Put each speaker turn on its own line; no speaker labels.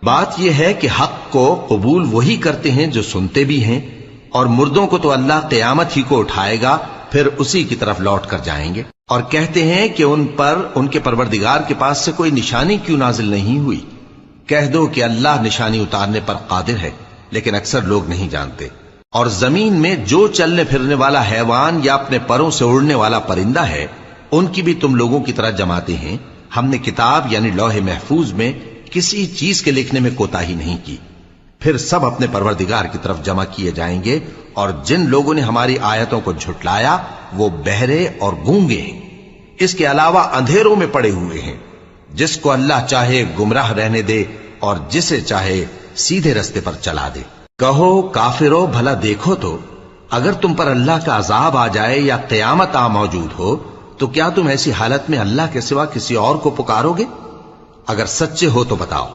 बात यह है कि हक को कबूल वही करते हैं जो सुनते भी हैं, और मुर्दों को तो अल्लाह क़यामत ही को उठाएगा, फिर उसी की तरफ लौट कर जाएंगे। और कहते हैं कि उन पर उनके परवरदिगार के पास से कोई निशानी क्यों नाजिल नहीं हुई। कह दो कि अल्लाह निशानी उतारने पर कादिर है, लेकिन अक्सर लोग नहीं जानते। और जमीन में जो चलने फिरने वाला हैवान या अपने परों से उड़ने वाला परिंदा है, उनकी भी तुम लोगों की तरह जमाते हैं। हमने किताब यानी लौहे महफूज में किसी चीज के लिखने में कोताही नहीं की। फिर सब अपने परवरदिगार की तरफ जमा किए जाएंगे। और जिन लोगों ने हमारी आयतों को झुटलाया वो बहरे और गूंगे हैं, इसके अलावा अंधेरों में पड़े हुए हैं। जिसको अल्लाह चाहे गुमराह रहने दे और जिसे चाहे सीधे रास्ते पर चला दे। कहो काफिरो, भला देखो तो अगर तुम पर अल्लाह का अजाब आ जाए या क़यामत आ मौजूद हो, तो क्या तुम ऐसी हालत में अल्लाह के सिवा किसी और को पुकारोगे? अगर सच्चे हो तो बताओ।